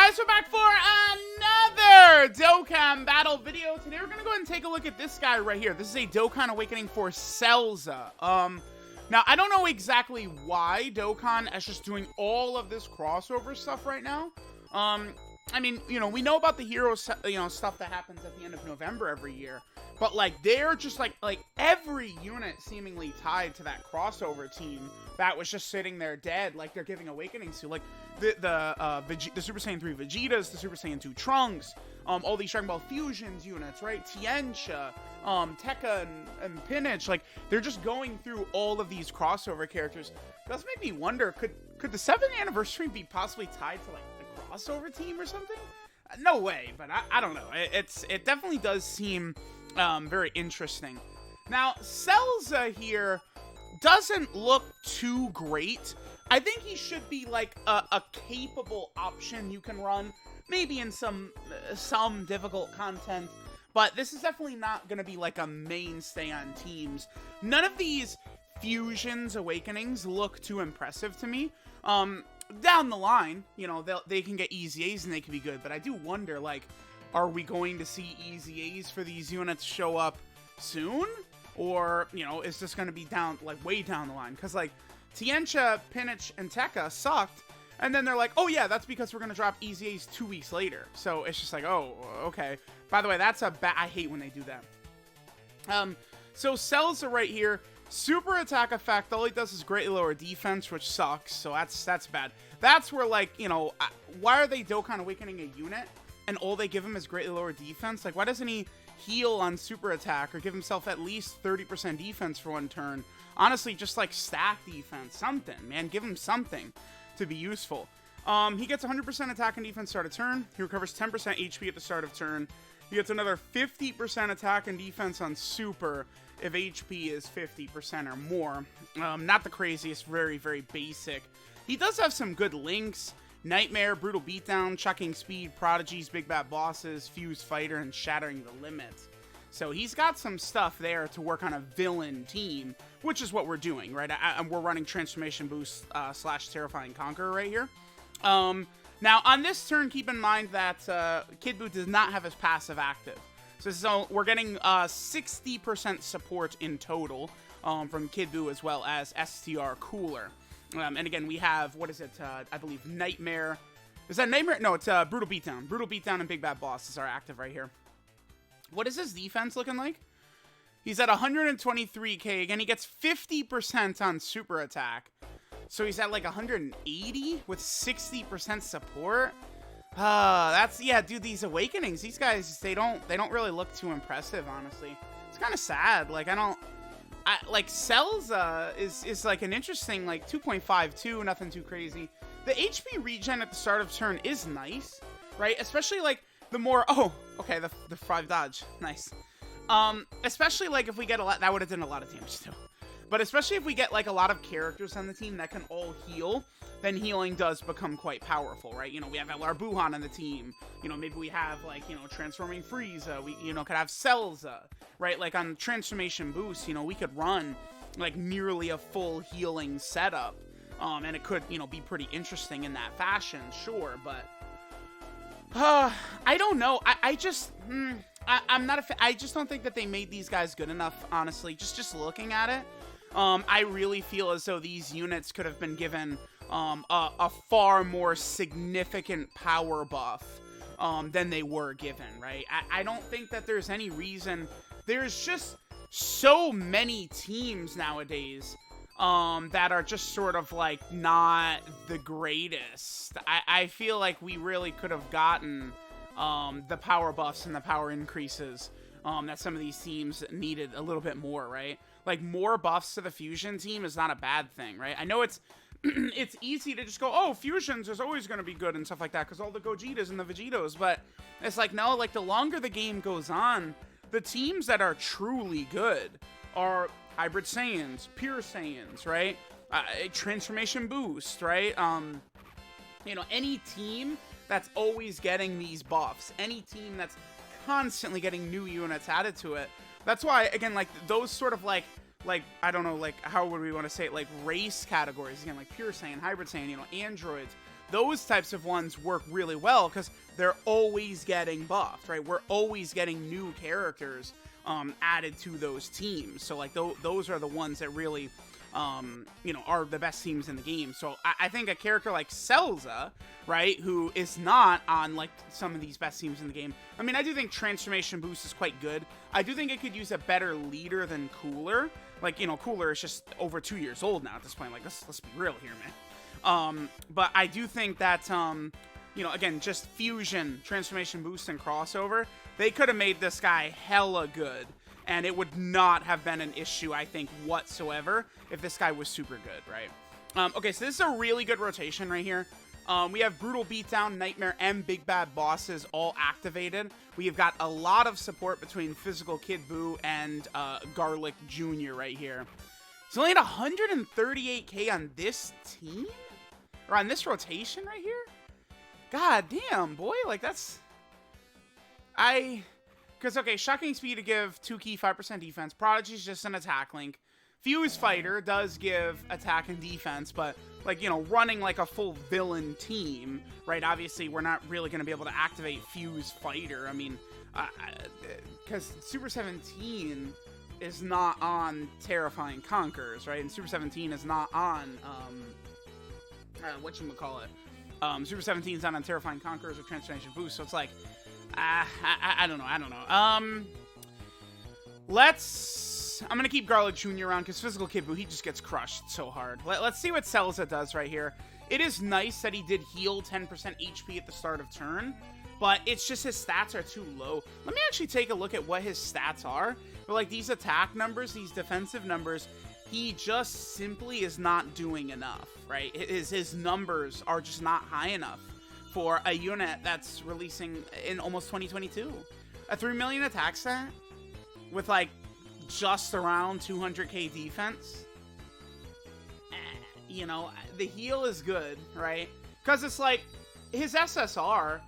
guys, we're back for another Dokkan battle video. Today we're gonna go ahead and take a look at this guy right here. This is a Dokkan Awakening for CELZA. Now I don't know exactly why Dokkan is just doing all of this crossover stuff right now. I mean, you know, we know about the hero, stuff that happens at the end of November every year, but like they're just like every unit seemingly tied to that crossover team that was just sitting there dead, like they're giving Awakenings to, like the Super Saiyan 3 Vegetas, the Super Saiyan 2 Trunks, all these Dragon Ball Fusions units, right? Tiencha, Tekka, and Pinich, like they're just going through all of these crossover characters. It does make me wonder, could the 7th anniversary be possibly tied to like the crossover team or something? No way, but I don't know. It definitely does seem very interesting. Now, CELZA here doesn't look too great. I think he should be like a capable option you can run, maybe in some difficult content, but this is definitely not going to be like a mainstay on teams. None of these Fusions Awakenings look too impressive to me. Down the line, you know, they can get EZAs and they can be good, but I do wonder, like, are we going to see EZAs for these units show up soon? Or, you know, is this going to be down, like, way down the line? Because, like, Tiencha, Pinich, and Tekka sucked, and then they're like, oh yeah, that's because we're going to drop EZAs 2 weeks later. So it's just like, oh, okay. By the way, that's a I hate when they do that. So CELZA right here, super attack effect, all he does is greatly lower defense, which sucks, so that's bad. That's where, like, you know, why are they Dokkan Awakening a unit, and all they give him is greatly lower defense? Like, why doesn't he heal on super attack, or give himself at least 30% defense for one turn? Honestly, just, like, stack defense, something, man, give him something to be useful. He gets 100% attack and defense start of turn, he recovers 10% HP at the start of turn, he gets another 50% attack and defense on super if HP is 50% or more. Not the craziest, very, very basic. He does have some good links: Nightmare, Brutal Beatdown, Chucking Speed, Prodigies, Big Bad Bosses, Fuse Fighter, and Shattering the Limit. So he's got some stuff there to work on a villain team, which is what we're doing, right? And we're running Transformation Boost / Terrifying Conqueror right here. Now, on this turn, keep in mind that Kid Buu does not have his passive active. So we're getting 60% support in total from Kid Buu, as well as STR Cooler. And again, we have, what is it? I believe Nightmare. Is that Nightmare? No, it's Brutal Beatdown. Brutal Beatdown and Big Bad Bosses are active right here. What is his defense looking like? He's at 123k. Again, he gets 50% on super attack. So he's at like 180 with 60% support. That's, yeah, dude, these Awakenings, these guys, they don't really look too impressive, honestly. It's kind of sad. Like, like, CELZA is like an interesting, like, 2.52, nothing too crazy. The HP regen at the start of turn is nice, right? Especially, like, the more, oh, okay, the 5 dodge, nice. Especially, like, if we get a lot, that would have done a lot of damage, too. But especially if we get, like, a lot of characters on the team that can all heal, then healing does become quite powerful, right? You know, we have LR Buhan on the team. You know, maybe we have, like, you know, Transforming Frieza. We, you know, could have CELZA, right? Like, on Transformation Boost, you know, we could run, like, nearly a full healing setup. And it could, you know, be pretty interesting in that fashion, sure, but I don't know. I just, I'm not I just don't think that they made these guys good enough, honestly. Just looking at it. I really feel as though these units could have been given a far more significant power buff than they were given, right? I don't think that there's any reason. There's just so many teams nowadays that are just sort of like not the greatest. I feel like we really could have gotten the power buffs and the power increases that some of these teams needed a little bit more, right? Like, more buffs to the Fusion team is not a bad thing, right? I know it's it's easy to just go, oh, Fusions is always going to be good and stuff like that because all the Gogetas and the Vegetos, but it's like, no, like, the longer the game goes on, the teams that are truly good are Hybrid Saiyans, Pure Saiyans, right? Transformation Boost, right? You know, any team that's always getting these buffs, any team that's constantly getting new units added to it. That's why, again, like, those sort of, like, I don't know, like, how would we want to say it, like, race categories, again, like Pure Saiyan, Hybrid Saiyan, you know, androids, those types of ones work really well because they're always getting buffed, right? We're always getting new characters added to those teams. So like those are the ones that really, you know, are the best teams in the game. So I think a character like CELZA, right, who is not on like some of these best teams in the game. I mean, I do think Transformation Boost is quite good. I do think it could use a better leader than Cooler. Like, you know, Cooler is just over 2 years old now at this point. Like, let's be real here, man. But I do think that, you know, again, just Fusion, Transformation Boost, and Crossover, they could have made this guy hella good. And it would not have been an issue, I think, whatsoever if this guy was super good, right? Okay, so this is a really good rotation right here. We have Brutal Beatdown, Nightmare, and Big Bad Bosses all activated. We've got a lot of support between Physical Kid Buu and Garlic Jr. right here. He's only at 138k on this team? Or on this rotation right here? God damn, boy. Like, that's... Because, okay, Shocking Speed to give 2 key, 5% defense. Prodigy's just an attack link. Fuse Fighter does give attack and defense, but, like, you know, running like a full villain team, right? Obviously, we're not really going to be able to activate Fuse Fighter. I mean, because Super 17 is not on Terrifying Conquerors, right? And Super 17 is not on, whatchamacallit? Super 17 is not on Terrifying Conquerors or Transformation Boost, so it's like, I don't know. I'm going to keep Garlic Jr. around because Physical Kid Buu, he just gets crushed so hard. Let's see what CELZA does right here. It is nice that he did heal 10% HP at the start of turn, but it's just his stats are too low. Let me actually take a look at what his stats are. But like these attack numbers, these defensive numbers, he just simply is not doing enough, right? His numbers are just not high enough for a unit that's releasing in almost 2022. A 3 million attack stat with like just around 200k defense. You know, the heal is good, right? Because it's like his SSR,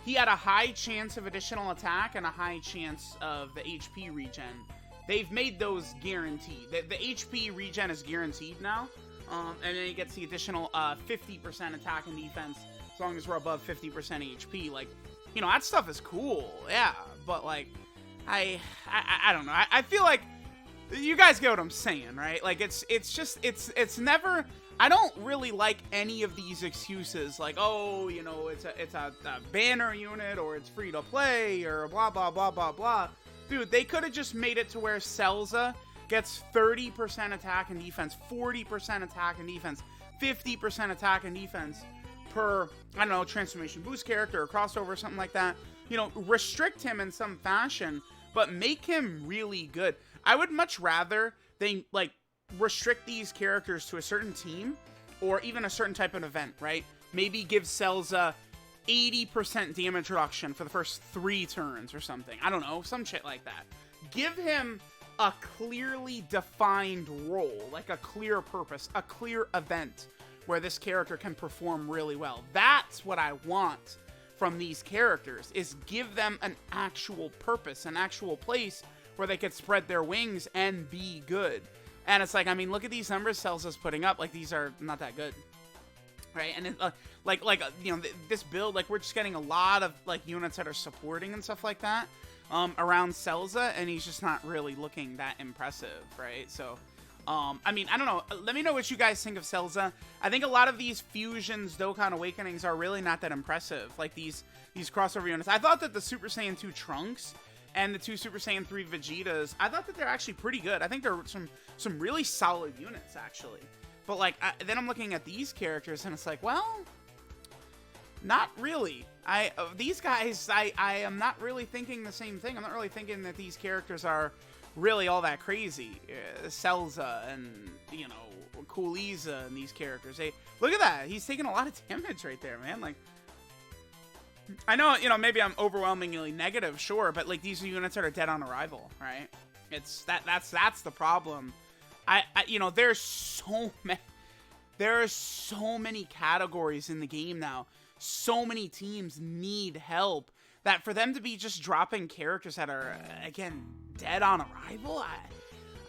he had a high chance of additional attack and a high chance of the HP regen. They've made those guaranteed. The HP regen is guaranteed now. And then he gets the additional 50% attack and defense as long as we're above 50% HP. Like, you know, that stuff is cool. Yeah, but like, I don't know. I feel like you guys get what I'm saying, right? Like, it's never... I don't really like any of these excuses, like, oh, you know, it's a banner unit, or it's free to play, or blah, blah, blah, blah, blah. Dude, they could have just made it to where CELZA gets 30% attack and defense, 40% attack and defense, 50% attack and defense per, I don't know, Transformation Boost character or crossover or something like that. You know, restrict him in some fashion, but make him really good. I would much rather they, like, restrict these characters to a certain team or even a certain type of event, right? Maybe give CELZA 80% damage reduction for the first 3 turns or something. I don't know, some shit like that. Give him a clearly defined role, like a clear purpose, a clear event where this character can perform really well. That's what I want from these characters, is give them an actual purpose, an actual place where they could spread their wings and be good. And it's like, I mean, look at these numbers CELZA's putting up. Like, these are not that good, right? And it, you know, this build, like, we're just getting a lot of like units that are supporting and stuff like that around CELZA, and he's just not really looking that impressive, right? So, I mean, I don't know. Let me know what you guys think of CELZA. I think a lot of these fusions, Dokkan Awakenings, are really not that impressive. Like these crossover units. I thought that the Super Saiyan 2 Trunks and the 2 Super Saiyan 3 Vegetas, I thought that they're actually pretty good. I think they're some really solid units, actually. But, like, then I'm looking at these characters, and it's like, well, not really. These guys, I am not really thinking the same thing. I'm not really thinking that these characters are really all that crazy. CELZA and, you know, Cool EZA and these characters. Hey, look at that. He's taking a lot of damage right there, man. Like, I know, you know, maybe I'm overwhelmingly negative, sure, but like these are units that are dead on arrival, right? It's that's the problem. You know, there are so many categories in the game now. So many teams need help that for them to be just dropping characters that are, again, dead on arrival,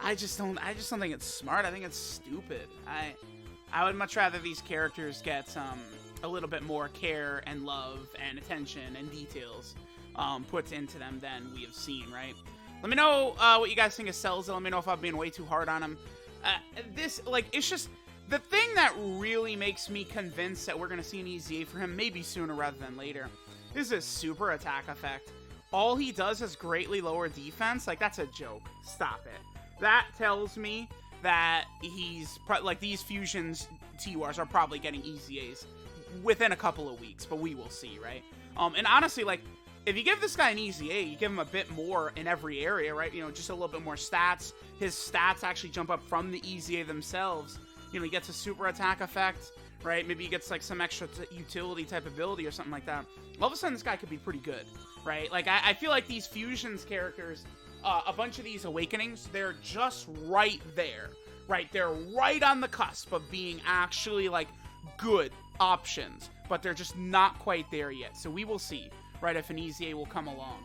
I just don't think it's smart. I think it's stupid. I would much rather these characters get a little bit more care and love and attention and details put into them than we have seen, right? Let me know what you guys think of Celza. Let me know if I'm being way too hard on him. It's just the thing that really makes me convinced that we're going to see an EZA for him, maybe sooner rather than later, is his super attack effect. All he does is greatly lower defense. Like, that's a joke. Stop it. That tells me that he's, these fusions TWARs are probably getting EZAs within a couple of weeks, but we will see, right? And honestly, like, if you give this guy an EZA, you give him a bit more in every area, right? You know, just a little bit more stats. His stats actually jump up from the EZA themselves. You know, he gets a super attack effect, right? Maybe he gets, like, some extra utility type ability or something like that. All of a sudden, this guy could be pretty good, right? Like, I feel like these fusions characters, a bunch of these awakenings, they're just right there, right? They're right on the cusp of being actually, like, good options, but they're just not quite there yet. So we will see, right, if an EZA will come along.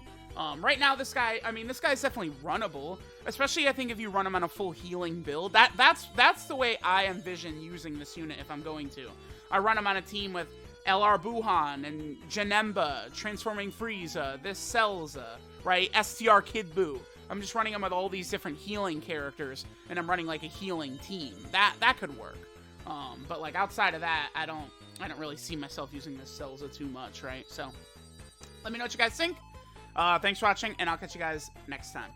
Right now, this guy's definitely runnable, especially, I think, if you run him on a full healing build. That's the way I envision using this unit if I'm going to. I run him on a team with LR Buhan and Janemba, Transforming Frieza, this Celza, right? STR Kid Buu. I'm just running him with all these different healing characters, and I'm running, like, a healing team. That could work. But, like, outside of that, I don't really see myself using this Celza too much, right? So, let me know what you guys think. Thanks for watching, and I'll catch you guys next time.